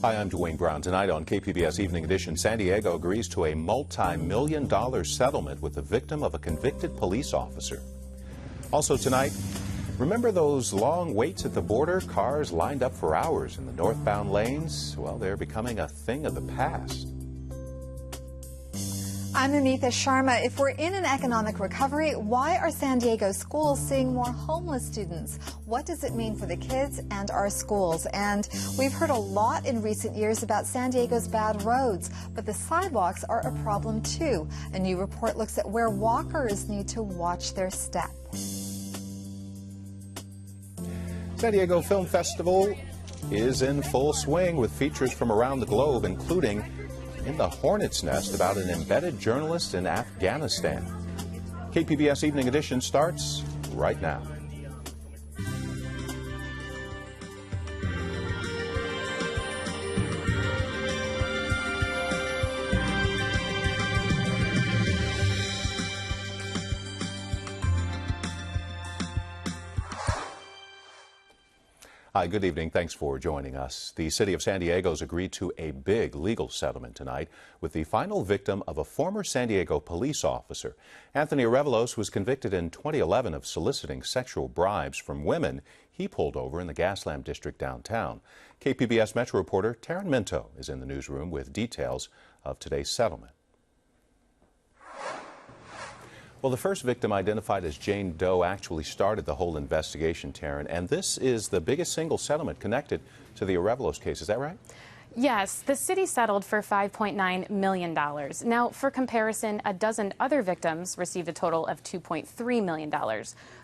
Hi, I'm Dwayne Brown. Tonight on KPBS Evening Edition, San Diego agrees to a multi-million-dollar settlement with the victim of a convicted police officer. Also tonight, remember those long waits at the border? Cars lined up for hours in the northbound lanes? Well, they're becoming a thing of the past. I'm Amita Sharma. If we're in an economic recovery, why are San Diego schools seeing more homeless students? What does it mean for the kids and our schools? And we've heard a lot in recent years about San Diego's bad roads, but the sidewalks are a problem too. A new report looks at where walkers need to watch their step. San Diego Film Festival is in full swing with features from around the globe, including In the Hornet's Nest about an embedded journalist in Afghanistan. KPBS Evening Edition starts right now. Hi, good evening. Thanks for joining us. The city of San Diego's agreed to a big legal settlement tonight with the final victim of a former San Diego police officer. Anthony Arevalos was convicted in 2011 of soliciting sexual bribes from women he pulled over in the Gaslamp district downtown. KPBS Metro reporter Taryn Minto is in the newsroom with details of today's settlement. Well, the first victim, identified as Jane Doe, actually started the whole investigation, Taryn, and this is the biggest single settlement connected to the Arevalos case. Is that right? Yes, the city settled for $5.9 million. Now, for comparison, a dozen other victims received a total of $2.3 million.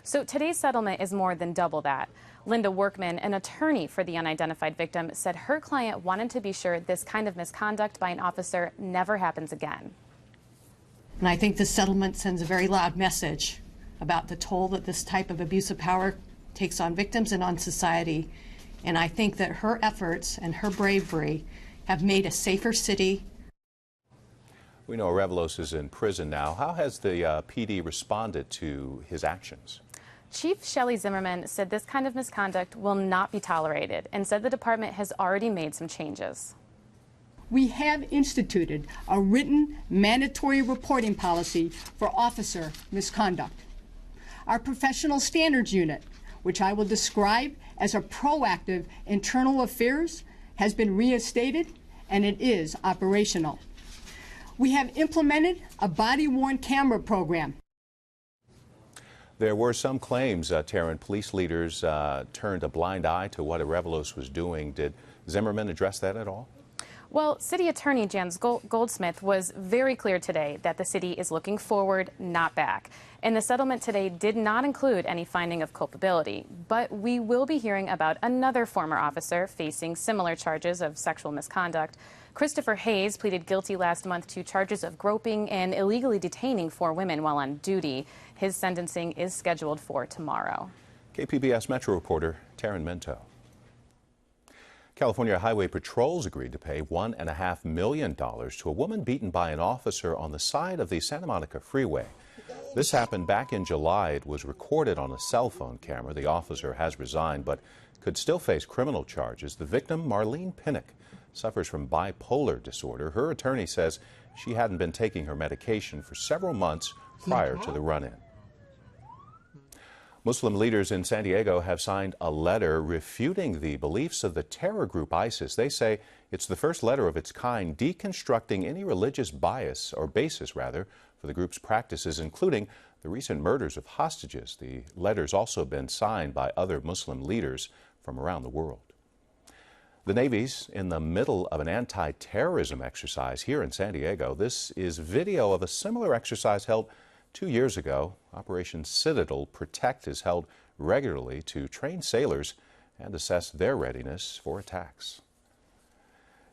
So today's settlement is more than double that. Linda Workman, an attorney for the unidentified victim, said her client wanted to be sure this kind of misconduct by an officer never happens again. And I think this settlement sends a very loud message about the toll that this type of abuse of power takes on victims and on society. And I think that her efforts and her bravery have made a safer city. We know Arevalos is in prison now. How has the PD responded to his actions? Chief Shelley Zimmerman said this kind of misconduct will not be tolerated and said the department has already made some changes. We have instituted a written mandatory reporting policy for officer misconduct. Our professional standards unit, which I will describe as a proactive internal affairs, has been reinstated and it is operational. We have implemented a body-worn camera program. There were some claims, Taryn, police leaders turned a blind eye to what Arevalos was doing. Did Zimmerman address that at all? Well, City Attorney Jans Goldsmith was very clear today that the city is looking forward, not back. And the settlement today did not include any finding of culpability. But we will be hearing about another former officer facing similar charges of sexual misconduct. Christopher Hayes pleaded guilty last month to charges of groping and illegally detaining 4 women while on duty. His sentencing is scheduled for tomorrow. KPBS Metro reporter Taryn Minto. California Highway Patrol's agreed to pay $1.5 million to a woman beaten by an officer on the side of the Santa Monica freeway. This happened back in July. It was recorded on a cell phone camera. The officer has resigned but could still face criminal charges. The victim, Marlene Pinnock, suffers from bipolar disorder. Her attorney says she hadn't been taking her medication for several months prior to the run-in. Muslim leaders in San Diego have signed a letter refuting the beliefs of the terror group ISIS. They say it's the first letter of its kind deconstructing any religious bias, or basis rather, for the group's practices, including the recent murders of hostages. The letter's also been signed by other Muslim leaders from around the world. The Navy's in the middle of an anti-terrorism exercise here in San Diego. This is video of a similar exercise held 2 years ago. Operation Citadel Protect is held regularly to train sailors and assess their readiness for attacks.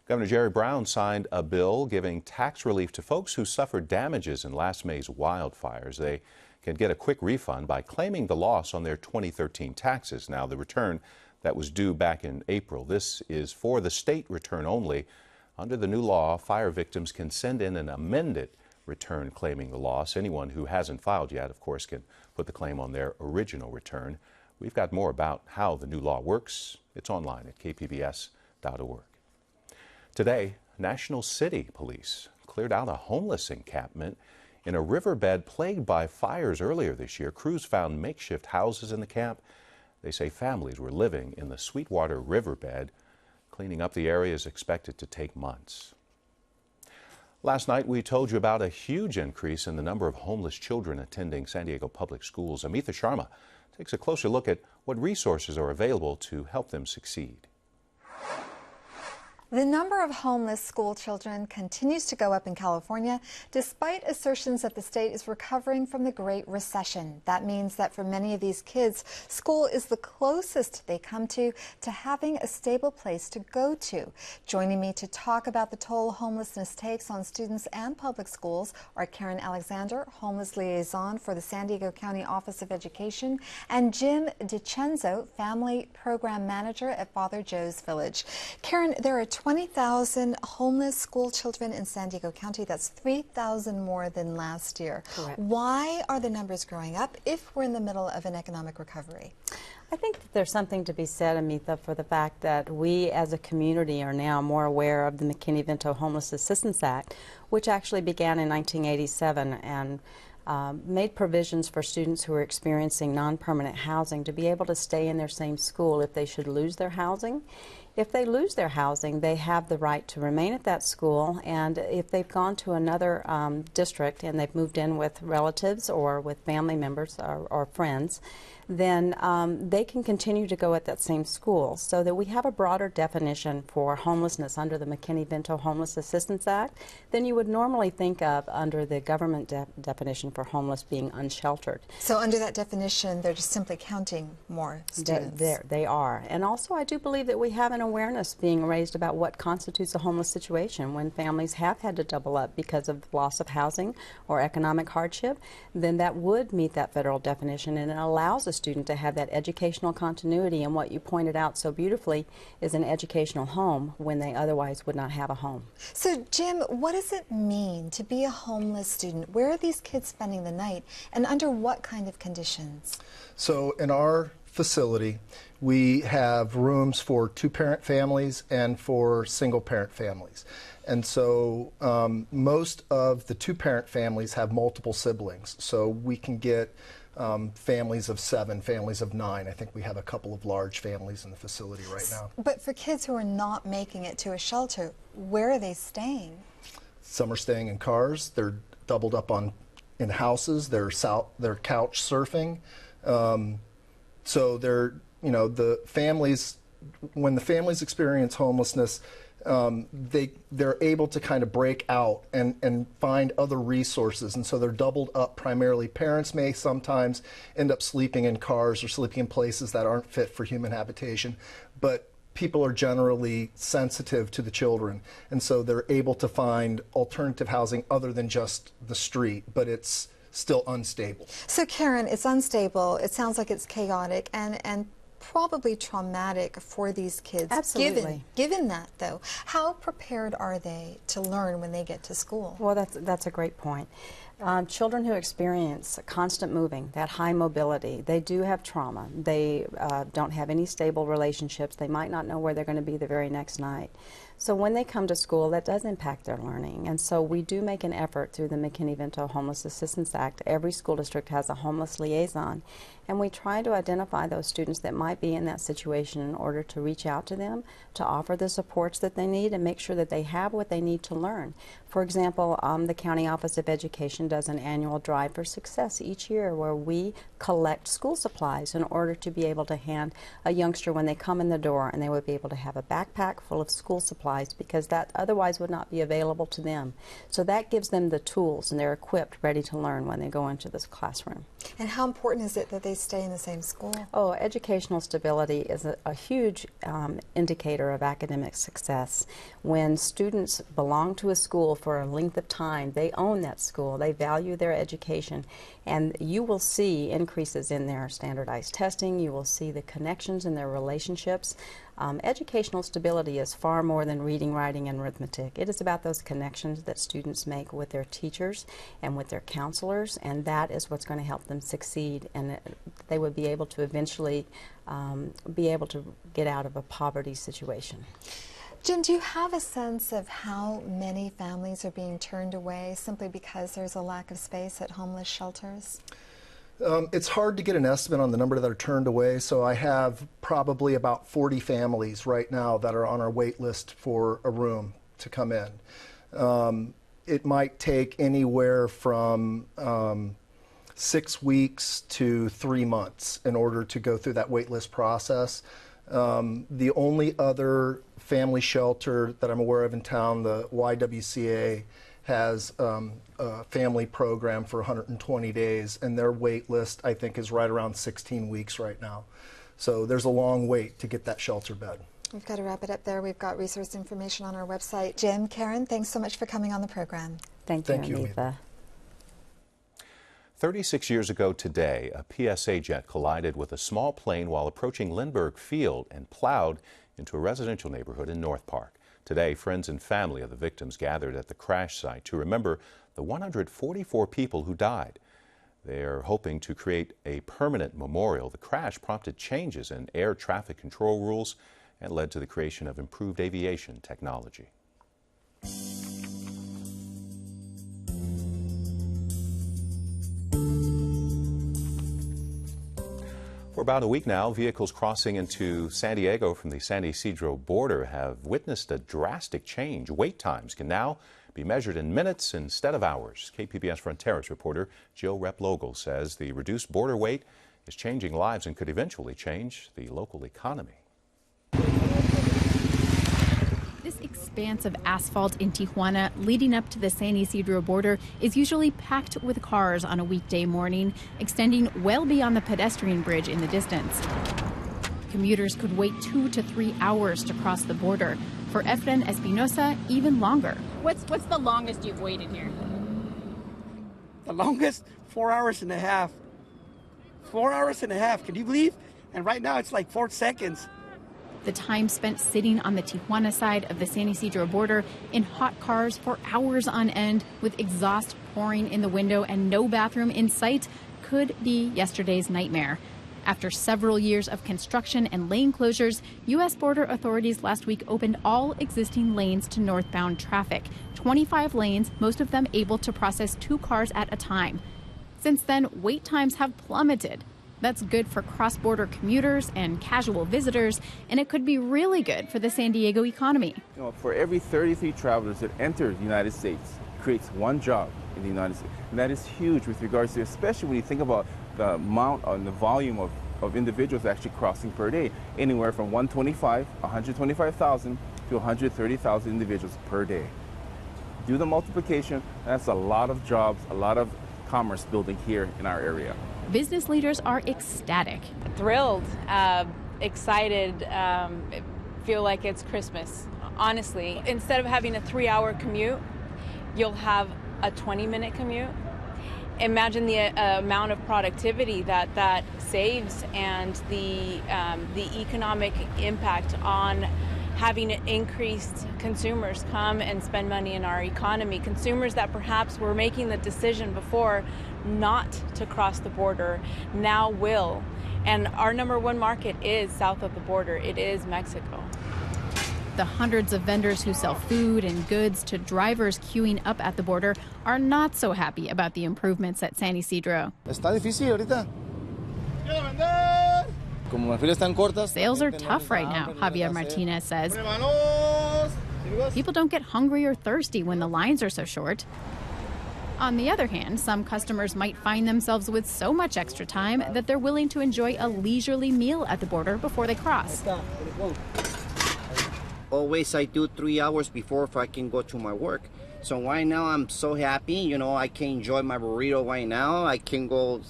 Governor Jerry Brown signed a bill giving tax relief to folks who suffered damages in last May's wildfires. They can get a quick refund by claiming the loss on their 2013 taxes. Now, the return that was due back in April. This is for the state return only. Under the new law, fire victims can send in an amended return claiming the loss. Anyone who hasn't filed yet, of course, can put the claim on their original return. We've got more about how the new law works. It's online at kpbs.org. Today, National City Police cleared out a homeless encampment in a riverbed plagued by fires earlier this year. Crews found makeshift houses in the camp. They say families were living in the Sweetwater riverbed. Cleaning up the area is expected to take months. Last night, we told you about a huge increase in the number of homeless children attending San Diego public schools. Amitha Sharma takes a closer look at what resources are available to help them succeed. The number of homeless school children continues to go up in California, despite assertions that the state is recovering from the Great Recession. That means that for many of these kids, school is the closest they come to having a stable place to go to. Joining me to talk about the toll homelessness takes on students and public schools are Karen Alexander, homeless liaison for the San Diego County Office of Education, and Jim DiCenzo, family program manager at Father Joe's Village. Karen, there are 20,000 homeless school children in San Diego County. That's 3,000 more than last year. Correct. Why are the numbers growing up if we're in the middle of an economic recovery? I think that there's something to be said, Amitha, for the fact that we as a community are now more aware of the McKinney-Vento Homeless Assistance Act, which actually began in 1987 and made provisions for students who are experiencing non-permanent housing to be able to stay in their same school if they should lose their housing. If they lose their housing, they have the right to remain at that school, and if they've gone to another district and they've moved in with relatives or with family members or friends, then they can continue to go at that same school. So that we have a broader definition for homelessness under the McKinney-Vento Homeless Assistance Act than you would normally think of under the government definition for homeless being unsheltered. So under that definition, they're just simply counting more students. They are. And also I do believe that we have an awareness being raised about what constitutes a homeless situation. When families have had to double up because of loss of housing or economic hardship, then that would meet that federal definition, and it allows a student to have that educational continuity, and what you pointed out so beautifully is an educational home when they otherwise would not have a home. So Jim, what does it mean to be a homeless student? Where are these kids spending the night, and under what kind of conditions? So in our facility, we have rooms for two-parent families and for single-parent families. And so most of the two-parent families have multiple siblings. So we can get families of 7, families of 9. I think we have a couple of large families in the facility right now. But for kids who are not making it to a shelter, where are they staying? Some are staying in cars. They're doubled up in houses. They're couch surfing. So they're, the families, when the families experience homelessness, they're able to kind of break out and find other resources, and so they're doubled up primarily. Parents may sometimes end up sleeping in cars or sleeping in places that aren't fit for human habitation, but people are generally sensitive to the children, and so they're able to find alternative housing other than just the street, but it's still unstable. So Karen, it's unstable, it sounds like it's chaotic and probably traumatic for these kids. Absolutely. Given that, though, how prepared are they to learn when they get to school? Well, that's a great point. Children who experience constant moving, that high mobility, they do have trauma. They don't have any stable relationships. They might not know where they're going to be the very next night. So when they come to school, that does impact their learning. And so we do make an effort through the McKinney-Vento Homeless Assistance Act. Every school district has a homeless liaison, and we try to identify those students that might be in that situation in order to reach out to them, to offer the supports that they need, and make sure that they have what they need to learn. For example, the County Office of Education does an annual Drive for Success each year where we collect school supplies in order to be able to hand a youngster when they come in the door, and they would be able to have a backpack full of school supplies because that otherwise would not be available to them. So that gives them the tools, and they're equipped, ready to learn when they go into this classroom. And how important is it that they stay in the same school? Oh, educational stability is a huge indicator of academic success. When students belong to a school for a length of time, they own that school, they value their education, and you will see increases in their standardized testing, you will see the connections in their relationships. Educational stability is far more than reading, writing, and arithmetic. It is about those connections that students make with their teachers and with their counselors, and that is what's going to help them succeed, and they would be able to eventually be able to get out of a poverty situation. Jim, do you have a sense of how many families are being turned away simply because there's a lack of space at homeless shelters? It's hard to get an estimate on the number that are turned away, so I have probably about 40 families right now that are on our wait list for a room to come in. It might take anywhere from 6 weeks to 3 months in order to go through that wait list process. The only other family shelter that I'm aware of in town, the YWCA, has a family program for 120 days, and their wait list, I think, is right around 16 weeks right now. So there's a long wait to get that shelter bed. We've got to wrap it up there. We've got resource information on our website. Jim, Karen, thanks so much for coming on the program. Thank you, Anita. 36 years ago today, a PSA jet collided with a small plane while approaching Lindbergh Field and plowed into a residential neighborhood in North Park. Today, friends and family of the victims gathered at the crash site to remember the 144 people who died. They are hoping to create a permanent memorial. The crash prompted changes in air traffic control rules and led to the creation of improved aviation technology. For about a week now, vehicles crossing into San Diego from the San Ysidro border have witnessed a drastic change. Wait times can now be measured in minutes instead of hours. KPBS Fronteras reporter Jill Replogle says the reduced border wait is changing lives and could eventually change the local economy. This expanse of asphalt in Tijuana leading up to the San Ysidro border is usually packed with cars on a weekday morning, extending well beyond the pedestrian bridge in the distance. Commuters could wait 2 to 3 hours to cross the border. For Efren Espinosa, even longer. What's the longest you've waited here? The longest, 4 hours and a half. 4 hours and a half, can you believe? And right now it's like 4 seconds. The time spent sitting on the Tijuana side of the San Ysidro border in hot cars for hours on end with exhaust pouring in the window and no bathroom in sight could be yesterday's nightmare. After several years of construction and lane closures, U.S. border authorities last week opened all existing lanes to northbound traffic. 25 lanes, most of them able to process 2 cars at a time. Since then, wait times have plummeted. That's good for cross-border commuters and casual visitors, and it could be really good for the San Diego economy. You know, for every 33 travelers that enter the United States, creates 1 job in the United States. And that is huge with regards to, especially when you think about the amount and the volume of individuals actually crossing per day, anywhere from 125,000 to 130,000 individuals per day. Do the multiplication, that's a lot of jobs, a lot of commerce building here in our area. Business leaders are ecstatic. Thrilled, excited, feel like it's Christmas. Honestly, instead of having a 3-hour commute, you'll have a 20-minute commute. Imagine the amount of productivity that saves and the economic impact on having increased consumers come and spend money in our economy. Consumers that perhaps were making the decision before not to cross the border now will. And our #1 market is south of the border. It is Mexico. The hundreds of vendors who sell food and goods to drivers queuing up at the border are not so happy about the improvements at San Ysidro. Está difícil ahorita. Sales are tough right now, Javier Martinez says. People don't get hungry or thirsty when the lines are so short. On the other hand, some customers might find themselves with so much extra time that they're willing to enjoy a leisurely meal at the border before they cross. Always I do 3 hours before if I can go to my work. So right now I'm so happy, you know, I can enjoy my burrito right now. I can go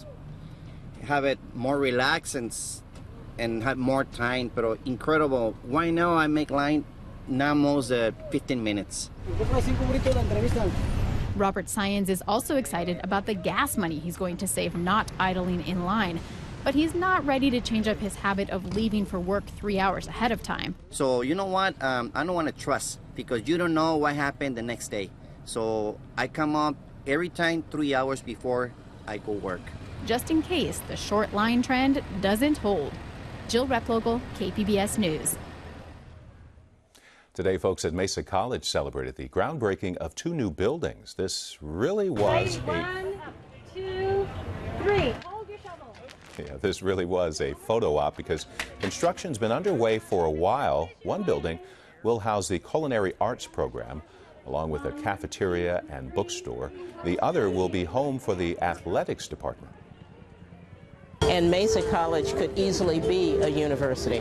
have it more relaxed and have more time, but incredible. Right now I make line now almost 15 minutes. Robert Syons is also excited about the gas money he's going to save not idling in line. But he's not ready to change up his habit of leaving for work 3 hours ahead of time. So you know what? I don't want to trust because you don't know what happened the next day. So I come up every time 3 hours before I go work. Just in case the short line trend doesn't hold. Jill Replogle, KPBS News. Today, folks at Mesa College celebrated the groundbreaking of 2 new buildings. This really was One, two, three. Hold your shovel. this really was a photo op because construction's been underway for a while. One building will house the culinary arts program, along with a cafeteria and bookstore. The other will be home for the athletics department. And Mesa College could easily be a university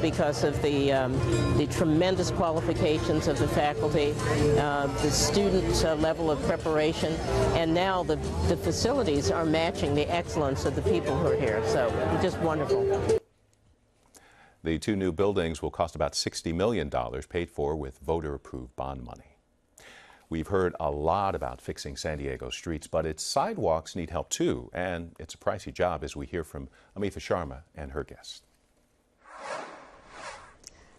because of the tremendous qualifications of the faculty, the student level of preparation, and now the facilities are matching the excellence of the people who are here. So just wonderful. The 2 new buildings will cost about $60 million, paid for with voter-approved bond money. We've heard a lot about fixing San Diego streets, but its sidewalks need help too, and it's a pricey job, as we hear from Amitha Sharma and her guest.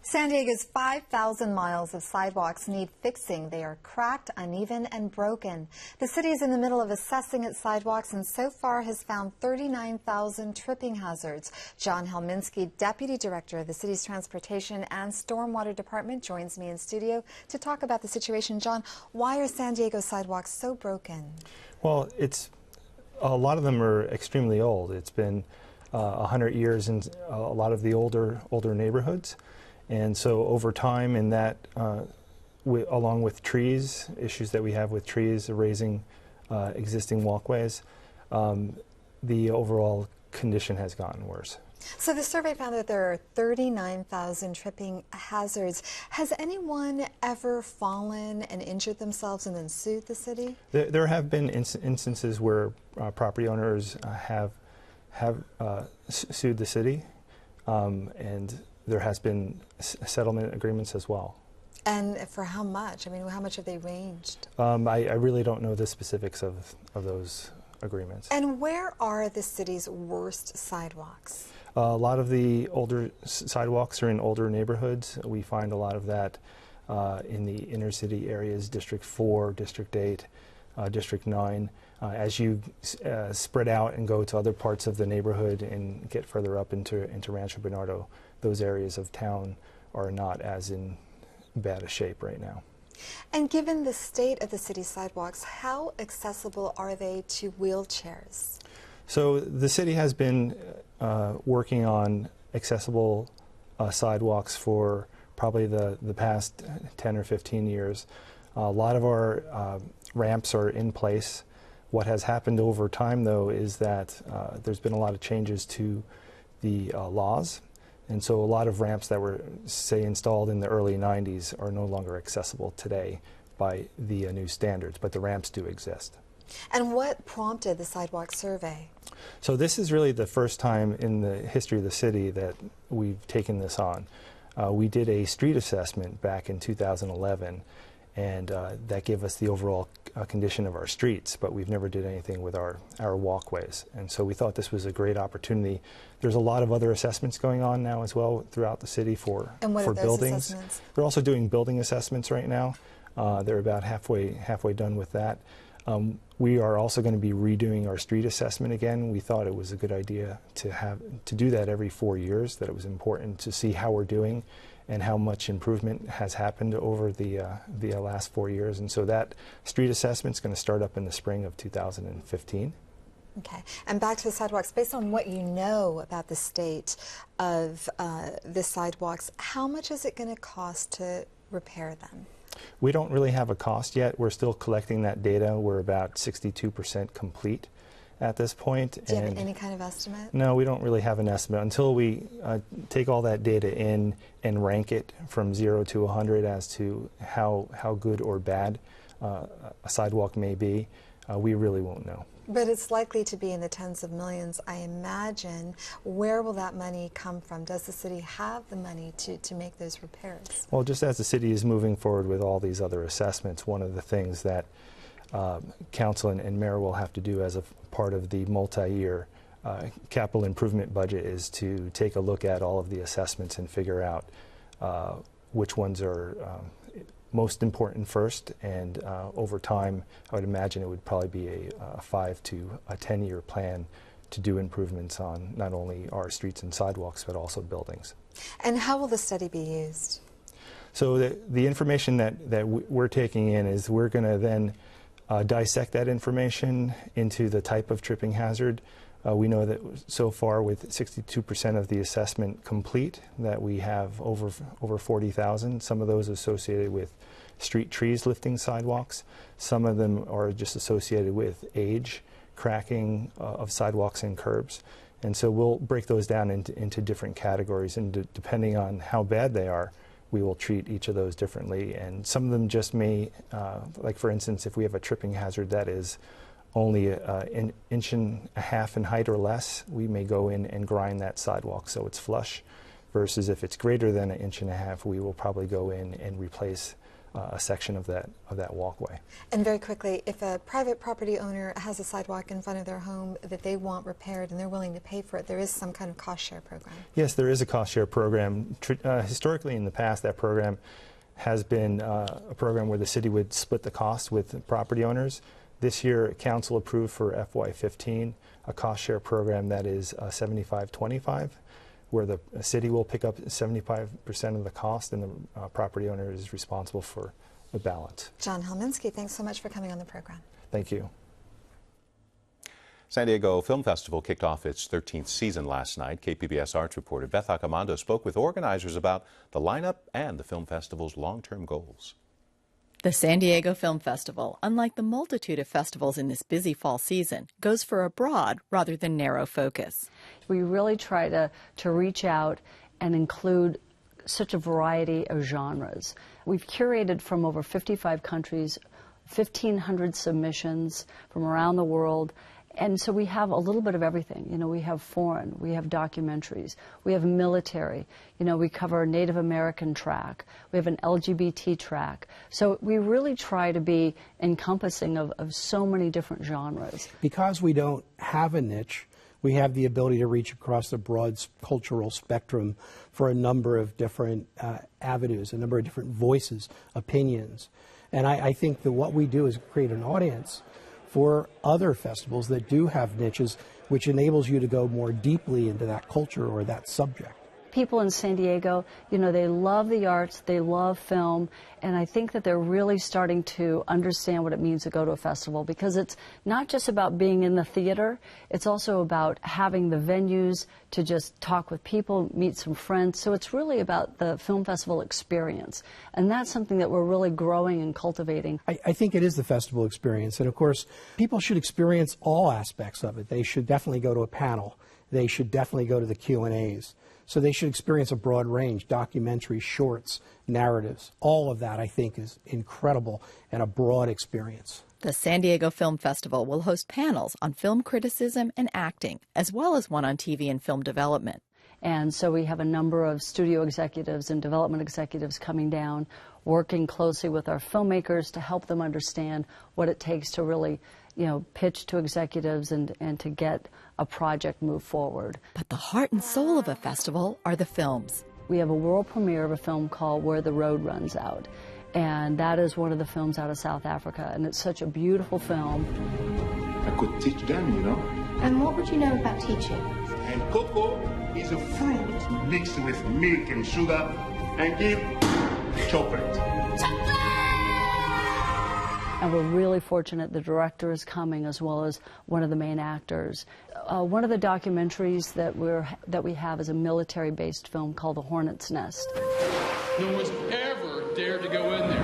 San Diego's 5,000 miles of sidewalks need fixing. They are cracked, uneven, and broken. The city is in the middle of assessing its sidewalks and so far has found 39,000 tripping hazards. John Helminski, Deputy Director of the city's Transportation and Stormwater Department, joins me in studio to talk about the situation. John, why are San Diego sidewalks so broken? Well, a lot of them are extremely old. It's been 100 years in a lot of the older neighborhoods. And so over time, in that, along with trees, issues that we have with trees, raising existing walkways, the overall condition has gotten worse. So the survey found that there are 39,000 tripping hazards. Has anyone ever fallen and injured themselves and then sued the city? There have been instances where property owners have sued the city, and there has been settlement agreements as well. And for how much? I mean, how much have they ranged? I really don't know the specifics of those agreements. And where are the city's worst sidewalks? A lot of the older sidewalks are in older neighborhoods. We find a lot of that in the inner city areas, District 4, District 8, District 9. As you spread out and go to other parts of the neighborhood and get further up into Rancho Bernardo, those areas of town are not as in bad a shape right now. And given the state of the city's sidewalks, how accessible are they to wheelchairs? So the city has been working on accessible sidewalks for probably the past 10 or 15 years. A lot of our ramps are in place. What has happened over time, though, is that there's been a lot of changes to the laws. And so a lot of ramps that were, say, installed in the early 90s are no longer accessible today by the new standards, but the ramps do exist. And what prompted the sidewalk survey? So this is really the first time in the history of the city that we've taken this on. We did a street assessment back in 2011, and that gave us the overall condition of our streets, but we've never did anything with our walkways. And so we thought this was a great opportunity. There's a lot of other assessments going on now as well throughout the city for buildings. Assessments? We're also doing building assessments right now. They're about halfway done with that. We are also going to be redoing our street assessment again. We thought it was a good idea to do that every 4 years, that it was important to see how we're doing and how much improvement has happened over the last 4 years. And so that street assessment is going to start up in the spring of 2015. Okay. And back to the sidewalks, based on what you know about the state of the sidewalks, how much is it going to cost to repair them? We don't really have a cost yet. We're still collecting that data. We're about 62% complete at this point. Do you have any kind of estimate? No, we don't really have an estimate. Until we take all that data in and rank it from 0 to 100 as to how good or bad a sidewalk may be, we really won't know. But it's likely to be in the tens of millions, I imagine. Where will that money come from? Does the city have the money to make those repairs? Well, just as the city is moving forward with all these other assessments, one of the things that council and mayor will have to do as a part of the multi-year capital improvement budget is to take a look at all of the assessments and figure out which ones are most important first, and over time I would imagine it would probably be a 5 to 10-year plan to do improvements on not only our streets and sidewalks but also buildings. And how will the study be used? So the information that we're taking in is we're going to then dissect that information into the type of tripping hazard. We know that so far, with 62% of the assessment complete, that we have over 40,000. Some of those associated with street trees lifting sidewalks. Some of them are just associated with age, cracking of sidewalks and curbs. And so we'll break those down into different categories, and depending on how bad they are, we will treat each of those differently. And some of them just may, like for instance, if we have a tripping hazard that is only an inch and a half in height or less, we may go in and grind that sidewalk so it's flush, versus if it's greater than an inch and a half, we will probably go in and replace a section of that walkway. And very quickly, if a private property owner has a sidewalk in front of their home that they want repaired and they're willing to pay for it, there is some kind of cost share program? Yes, there is a cost share program. Historically, in the past, that program has been a program where the city would split the cost with property owners. This year, Council approved for FY15 a cost share program that is 75-25, where the city will pick up 75% of the cost and the property owner is responsible for the balance. John Helminski, thanks so much for coming on the program. Thank you. San Diego Film Festival kicked off its 13th season last night. KPBS arts reporter Beth Accomando spoke with organizers about the lineup and the film festival's long-term goals. The San Diego Film Festival, unlike the multitude of festivals in this busy fall season, goes for a broad rather than narrow focus. We really try to reach out and include such a variety of genres. We've curated from over 55 countries, 1,500 submissions from around the world. And so we have a little bit of everything. You know, we have foreign, we have documentaries, we have military, you know, we cover a Native American track, we have an LGBT track. So we really try to be encompassing of so many different genres. Because we don't have a niche, we have the ability to reach across a broad cultural spectrum for a number of different avenues, a number of different voices, opinions. And I think that what we do is create an audience for other festivals that do have niches, which enables you to go more deeply into that culture or that subject. People in San Diego, you know, they love the arts, they love film, and I think that they're really starting to understand what it means to go to a festival, because it's not just about being in the theater, it's also about having the venues to just talk with people, meet some friends. So it's really about the film festival experience, and that's something that we're really growing and cultivating. I think it is the festival experience, and of course, people should experience all aspects of it. They should definitely go to a panel. They should definitely go to the Q&As. So they should experience a broad range, documentaries, shorts, narratives. All of that, I think, is incredible and a broad experience. The San Diego Film Festival will host panels on film criticism and acting, as well as one on TV and film development. And so we have a number of studio executives and development executives coming down, working closely with our filmmakers to help them understand what it takes to really, you know, pitch to executives and to get a project move forward. But the heart and soul of a festival are the films. We have a world premiere of a film called Where the Road Runs Out, and that is one of the films out of South Africa, and it's such a beautiful film. I could teach them, you know. And what would you know about teaching? And cocoa is a fruit mixed with milk and sugar and give chocolate. And we're really fortunate the director is coming, as well as one of the main actors. One of the documentaries that we have is a military-based film called The Hornet's Nest. No one's ever dared to go in there.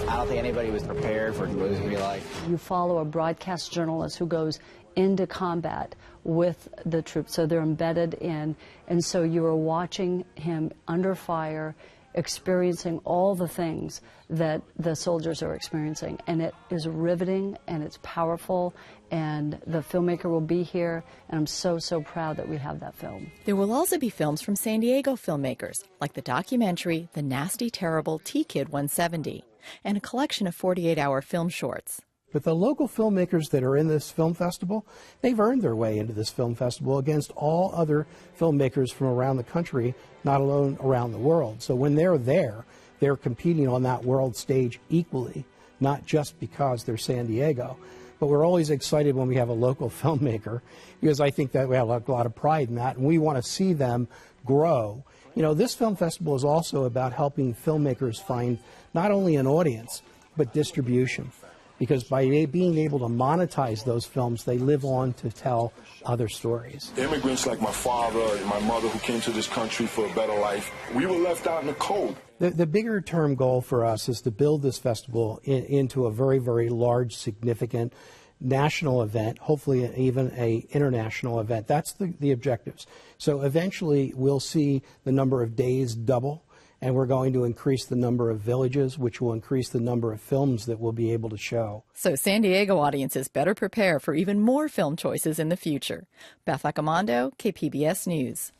I don't think anybody was prepared for what it was going to be like. You follow a broadcast journalist who goes into combat with the troops, so they're embedded in, and so you are watching him under fire, experiencing all the things that the soldiers are experiencing, and it is riveting and it's powerful, and the filmmaker will be here, and I'm so proud that we have that film. There will also be films from San Diego filmmakers, like the documentary The Nasty Terrible T-Kid 170, and a collection of 48-hour film shorts. But the local filmmakers that are in this film festival, they've earned their way into this film festival against all other filmmakers from around the country, not alone around the world. So when they're there, they're competing on that world stage equally, not just because they're San Diego. But we're always excited when we have a local filmmaker, because I think that we have a lot of pride in that, and we want to see them grow You know, this film festival is also about helping filmmakers find not only an audience, but distribution. Because by being able to monetize those films, they live on to tell other stories. Immigrants like my father and my mother who came to this country for a better life, we were left out in the cold. The bigger term goal for us is to build this festival into a very, very large, significant national event, hopefully even an international event. That's the objectives. So eventually we'll see the number of days double, and we're going to increase the number of villages, which will increase the number of films that we'll be able to show. So San Diego audiences better prepare for even more film choices in the future. Beth Accomando, KPBS News.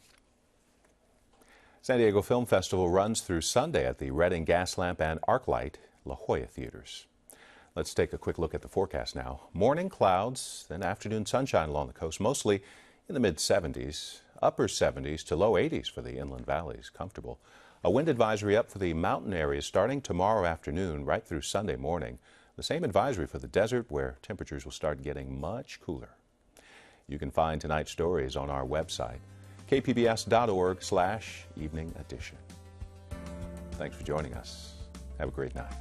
San Diego Film Festival runs through Sunday at the Reading Gaslamp and ArcLight La Jolla theaters. Let's take a quick look at the forecast now. Morning clouds, then afternoon sunshine along the coast, mostly in the mid-70s, upper 70s to low 80s for the inland valleys, comfortable. A wind advisory up for the mountain areas starting tomorrow afternoon right through Sunday morning. The same advisory for the desert, where temperatures will start getting much cooler. You can find tonight's stories on our website, kpbs.org/evening edition. Thanks for joining us. Have a great night.